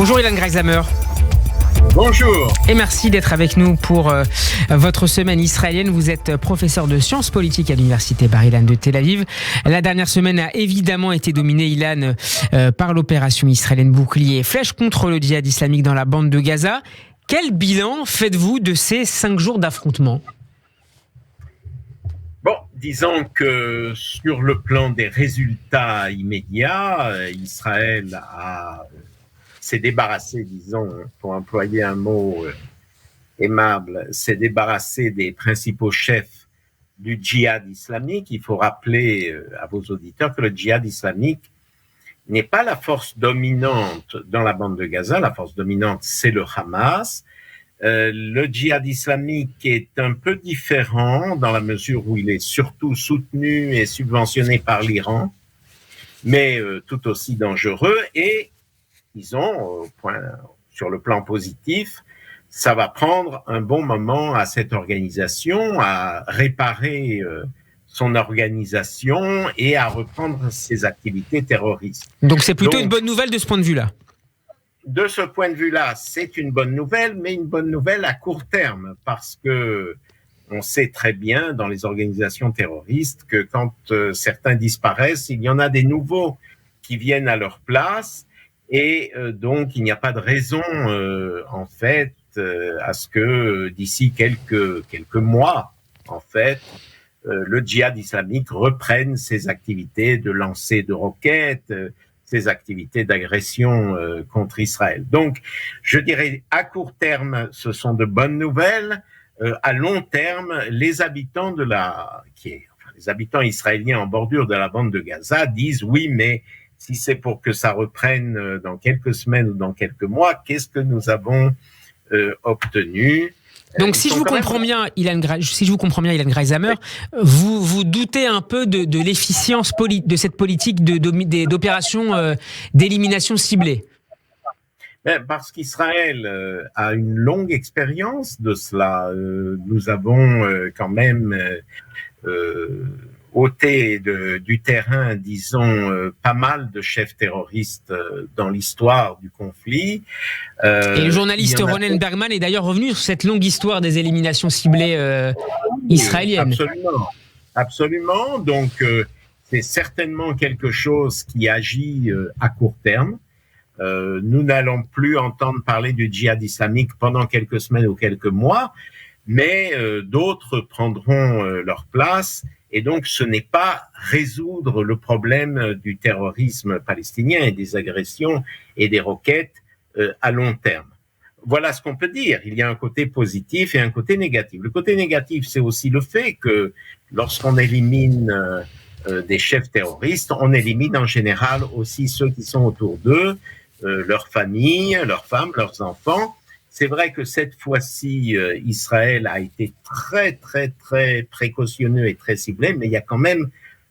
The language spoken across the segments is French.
Bonjour Ilan Greisamer. Bonjour. Et merci d'être avec nous pour votre semaine israélienne. Vous êtes professeur de sciences politiques à l'université Bar-Ilan de Tel Aviv. La dernière semaine a évidemment été dominée, Ilan, par l'opération israélienne Bouclier Flèche contre le djihad islamique dans la bande de Gaza. Quel bilan faites-vous de ces 5 jours d'affrontement ? Bon, disons que sur le plan des résultats immédiats, Israël s'est débarrassé, disons, pour employer un mot aimable, s'est débarrassé des principaux chefs du djihad islamique. Il faut rappeler à vos auditeurs que le djihad islamique n'est pas la force dominante dans la bande de Gaza. La force dominante, c'est le Hamas. Le djihad islamique est un peu différent dans la mesure où il est surtout soutenu et subventionné par l'Iran, mais tout aussi dangereux. Et disons, sur le plan positif, ça va prendre un bon moment à cette organisation à réparer son organisation et à reprendre ses activités terroristes. Donc c'est plutôt une bonne nouvelle de ce point de vue-là. De ce point de vue-là, c'est une bonne nouvelle, mais une bonne nouvelle à court terme, parce que on sait très bien dans les organisations terroristes que quand certains disparaissent, il y en a des nouveaux qui viennent à leur place, et donc il n'y a pas de raison, en fait, à ce que d'ici quelques mois, en fait, le djihad islamique reprenne ses activités de lancer de roquettes, ses activités d'agression contre Israël. Donc, je dirais, à court terme, ce sont de bonnes nouvelles. À long terme, les habitants les habitants israéliens en bordure de la bande de Gaza disent oui, mais si c'est pour que ça reprenne dans quelques semaines ou dans quelques mois, qu'est-ce que nous avons obtenu ? Donc, si je vous comprends bien, Ilan Greisamer, vous doutez un peu de l'efficience de cette politique d'opération d'élimination ciblée. Parce qu'Israël a une longue expérience de cela. Nous avons quand même ôté du terrain, disons, pas mal de chefs terroristes dans l'histoire du conflit. Et le journaliste Ronen Bergman est d'ailleurs revenu sur cette longue histoire des éliminations ciblées israéliennes. Absolument. Donc, c'est certainement quelque chose qui agit à court terme. Nous n'allons plus entendre parler du djihad islamique pendant quelques semaines ou quelques mois, mais d'autres prendront leur place. Et donc, ce n'est pas résoudre le problème du terrorisme palestinien et des agressions et des roquettes à long terme. Voilà ce qu'on peut dire. Il y a un côté positif et un côté négatif. Le côté négatif, c'est aussi le fait que lorsqu'on élimine des chefs terroristes, on élimine en général aussi ceux qui sont autour d'eux, leurs familles, leurs femmes, leurs enfants. C'est vrai que cette fois-ci, Israël a été très, très, très précautionneux et très ciblé, mais il y a quand même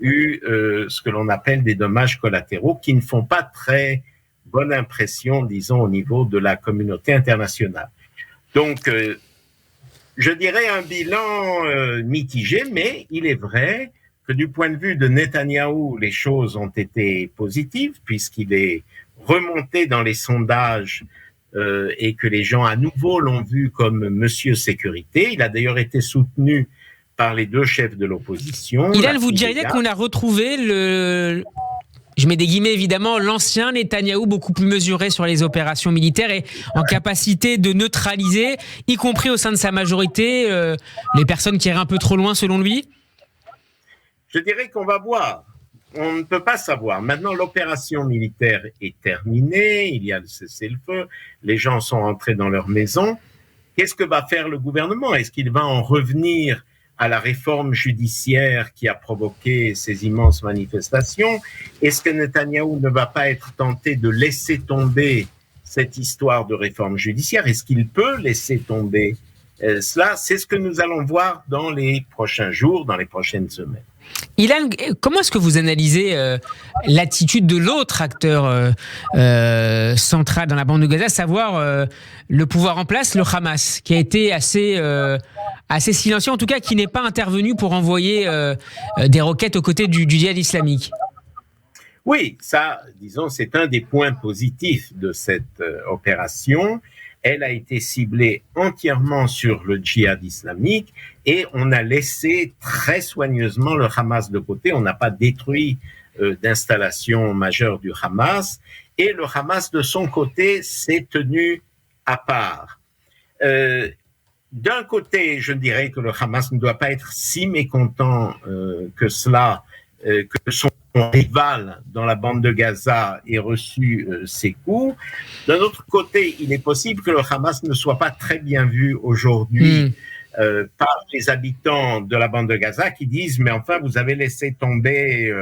eu ce que l'on appelle des dommages collatéraux qui ne font pas très bonne impression, disons, au niveau de la communauté internationale. Donc, je dirais un bilan mitigé, mais il est vrai que du point de vue de Netanyahou, les choses ont été positives, puisqu'il est remonté dans les sondages et que les gens à nouveau l'ont vu comme Monsieur Sécurité. Il a d'ailleurs été soutenu par les deux chefs de l'opposition. Ilan, vous diriez qu'on a retrouvé je mets des guillemets évidemment, l'ancien Netanyahou beaucoup plus mesuré sur les opérations militaires et en capacité de neutraliser, y compris au sein de sa majorité, les personnes qui iraient un peu trop loin selon lui ? Je dirais qu'on va voir. On ne peut pas savoir. Maintenant, l'opération militaire est terminée, il y a le cessez-le-feu, les gens sont rentrés dans leur maison. Qu'est-ce que va faire le gouvernement ? Est-ce qu'il va en revenir à la réforme judiciaire qui a provoqué ces immenses manifestations? Est-ce que Netanyahou ne va pas être tenté de laisser tomber cette histoire de réforme judiciaire? Est-ce qu'il peut laisser tomber cela? C'est ce que nous allons voir dans les prochains jours, dans les prochaines semaines. Ilan, comment est-ce que vous analysez l'attitude de l'autre acteur central dans la bande de Gaza, à savoir le pouvoir en place, le Hamas, qui a été assez silencieux, en tout cas qui n'est pas intervenu pour envoyer des roquettes aux côtés du djihad islamique? Oui, ça, disons, c'est un des points positifs de cette opération. Elle a été ciblée entièrement sur le djihad islamique et on a laissé très soigneusement le Hamas de côté. On n'a pas détruit d'installation majeure du Hamas et le Hamas, de son côté, s'est tenu à part. D'un côté, je dirais que le Hamas ne doit pas être si mécontent que cela, que son rival dans la bande de Gaza ait reçu ses coups. D'un autre côté, il est possible que le Hamas ne soit pas très bien vu aujourd'hui par les habitants de la bande de Gaza qui disent « mais enfin, vous avez laissé tomber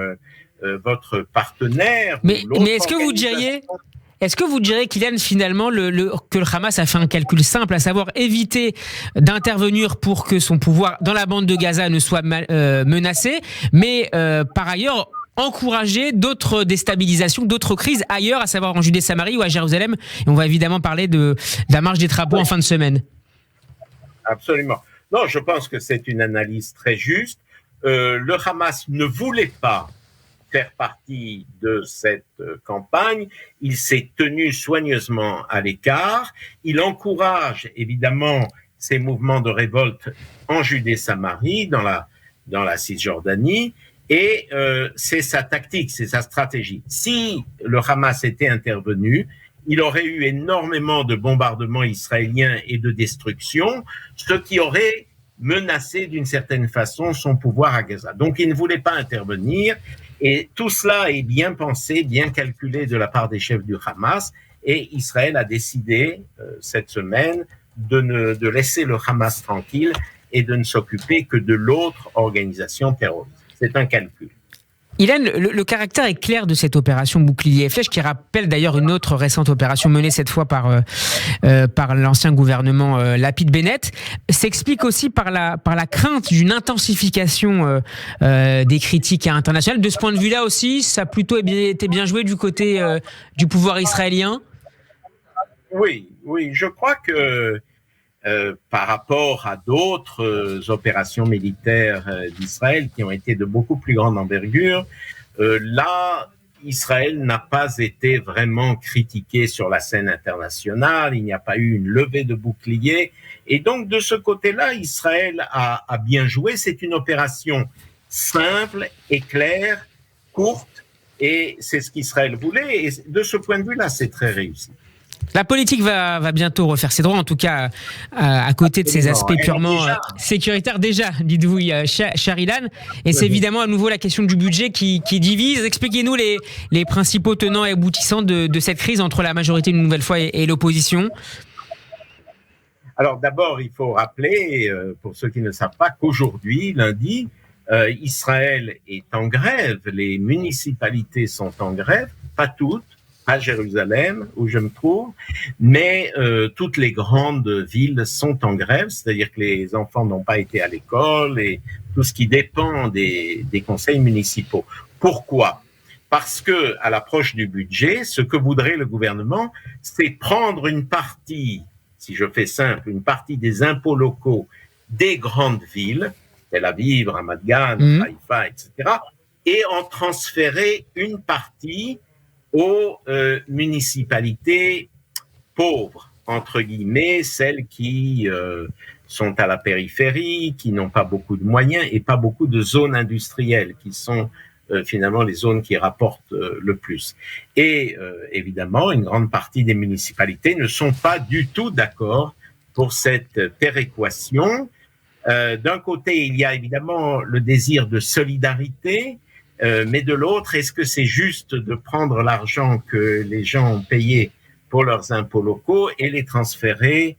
votre partenaire ». Mais est-ce que vous diriez qu'Ilan, finalement, que le Hamas a fait un calcul simple, à savoir éviter d'intervenir pour que son pouvoir dans la bande de Gaza ne soit menacé, mais par ailleurs encourager d'autres déstabilisations, d'autres crises ailleurs, à savoir en Judée-Samarie ou à Jérusalem. Et on va évidemment parler de la marche des drapeaux en fin de semaine. Absolument. Non, je pense que c'est une analyse très juste. Le Hamas ne voulait pas faire partie de cette campagne. Il s'est tenu soigneusement à l'écart. Il encourage évidemment ces mouvements de révolte en Judée-Samarie, dans la Cisjordanie, et c'est sa tactique, c'est sa stratégie. Si le Hamas était intervenu, il aurait eu énormément de bombardements israéliens et de destruction, ce qui aurait menacé d'une certaine façon son pouvoir à Gaza. Donc il ne voulait pas intervenir. Et tout cela est bien pensé, bien calculé de la part des chefs du Hamas. Et Israël a décidé cette semaine de laisser le Hamas tranquille et de ne s'occuper que de l'autre organisation terroriste. C'est un calcul. Ilan, le caractère est clair de cette opération Bouclier et Flèche, qui rappelle d'ailleurs une autre récente opération menée cette fois par l'ancien gouvernement Lapid-Bennett, s'explique aussi par la crainte d'une intensification des critiques internationales. De ce point de vue-là aussi, ça a plutôt été bien joué du côté du pouvoir israélien. Oui, je crois que par rapport à d'autres opérations militaires d'Israël qui ont été de beaucoup plus grande envergure, là, Israël n'a pas été vraiment critiqué sur la scène internationale, il n'y a pas eu une levée de bouclier, et donc de ce côté-là, Israël a bien joué. C'est une opération simple et claire, courte, et c'est ce qu'Israël voulait, et de ce point de vue-là, c'est très réussi. La politique va bientôt refaire ses droits, en tout cas à côté de ces aspects purement sécuritaires. Déjà, dites-vous, cher Ilan. Et c'est évidemment à nouveau la question du budget qui divise. Expliquez-nous les principaux tenants et aboutissants de cette crise entre la majorité, une nouvelle fois, et l'opposition. Alors d'abord, il faut rappeler, pour ceux qui ne savent pas, qu'aujourd'hui, lundi, Israël est en grève. Les municipalités sont en grève, pas toutes, à Jérusalem, où je me trouve, mais toutes les grandes villes sont en grève, c'est-à-dire que les enfants n'ont pas été à l'école et tout ce qui dépend des conseils municipaux. Pourquoi ? Parce que à l'approche du budget, ce que voudrait le gouvernement, c'est prendre une partie, si je fais simple, une partie des impôts locaux des grandes villes, Tel Aviv, Ramat Gan, Haïfa, etc., et en transférer une partie aux municipalités pauvres, entre guillemets, celles qui sont à la périphérie, qui n'ont pas beaucoup de moyens et pas beaucoup de zones industrielles, qui sont finalement les zones qui rapportent le plus. Et évidemment, une grande partie des municipalités ne sont pas du tout d'accord pour cette péréquation. D'un côté, il y a évidemment le désir de solidarité, mais de l'autre, est-ce que c'est juste de prendre l'argent que les gens ont payé pour leurs impôts locaux et les transférer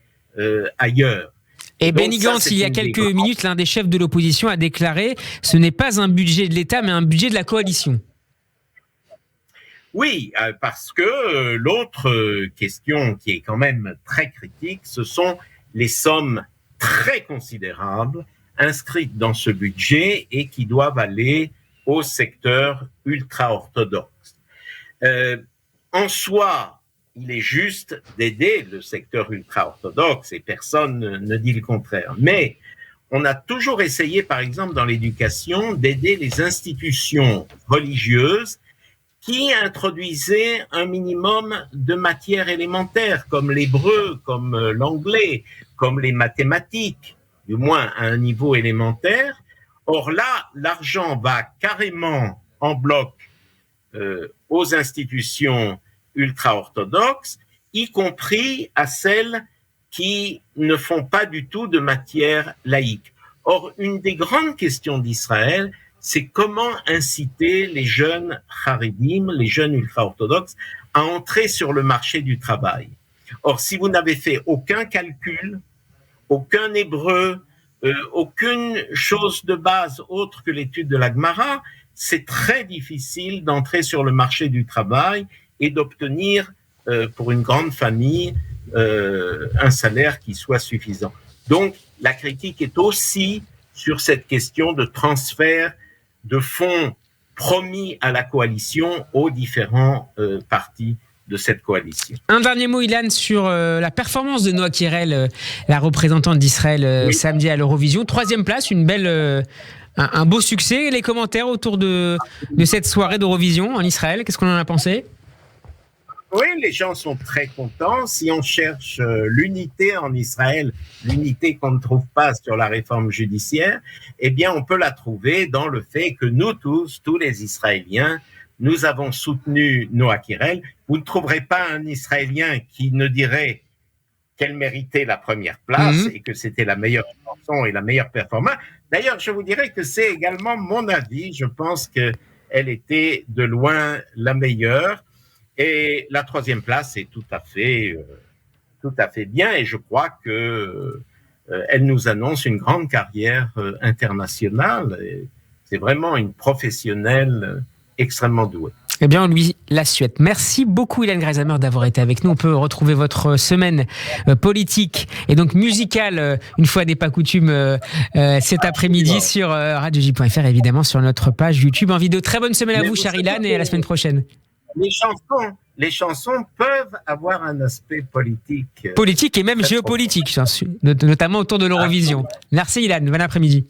ailleurs? Et Benny Gantz, il y a quelques minutes, l'un des chefs de l'opposition a déclaré « Ce n'est pas un budget de l'État, mais un budget de la coalition ». Oui, parce que l'autre question qui est quand même très critique, ce sont les sommes très considérables inscrites dans ce budget et qui doivent aller au secteur ultra-orthodoxe. En soi, il est juste d'aider le secteur ultra-orthodoxe et personne ne dit le contraire. Mais on a toujours essayé, par exemple, dans l'éducation, d'aider les institutions religieuses qui introduisait un minimum de matières élémentaires, comme l'hébreu, comme l'anglais, comme les mathématiques, du moins à un niveau élémentaire. Or là, l'argent va carrément en bloc aux institutions ultra-orthodoxes, y compris à celles qui ne font pas du tout de matière laïque. Or, une des grandes questions d'Israël, c'est comment inciter les jeunes Haredim, les jeunes ultra-orthodoxes, à entrer sur le marché du travail. Or, si vous n'avez fait aucun calcul, aucun hébreu, aucune chose de base autre que l'étude de la Gemara, c'est très difficile d'entrer sur le marché du travail et d'obtenir pour une grande famille un salaire qui soit suffisant. Donc, la critique est aussi sur cette question de transfert de fonds promis à la coalition aux différents partis de cette coalition. Un dernier mot, Ilan, sur la performance de Noa Kirel, la représentante d'Israël samedi à l'Eurovision. 3e place, une belle, un beau succès. Les commentaires autour de cette soirée d'Eurovision en Israël, qu'est-ce qu'on en a pensé ? Oui, les gens sont très contents. Si on cherche l'unité en Israël, l'unité qu'on ne trouve pas sur la réforme judiciaire, eh bien, on peut la trouver dans le fait que nous tous les Israéliens, nous avons soutenu Noa Kirel. Vous ne trouverez pas un Israélien qui ne dirait qu'elle méritait la première place et que c'était la meilleure chanson et la meilleure performance. D'ailleurs, je vous dirais que c'est également mon avis. Je pense qu'elle était de loin la meilleure. Et la 3e place est tout à fait bien. Et je crois que elle nous annonce une grande carrière internationale. Et c'est vraiment une professionnelle extrêmement douée. Eh bien, on lui la souhaite. Merci beaucoup, Ilan Greisamer, d'avoir été avec nous. On peut retrouver votre semaine politique et donc musicale, une fois n'est pas coutume, cet après-midi sur radioj.fr, évidemment, sur notre page YouTube en vidéo. Très bonne semaine à vous, cher Ilan, et à la semaine prochaine. Les chansons peuvent avoir un aspect politique. Politique et même géopolitique, notamment autour de l'Eurovision. Merci, Ilan. Bon après-midi.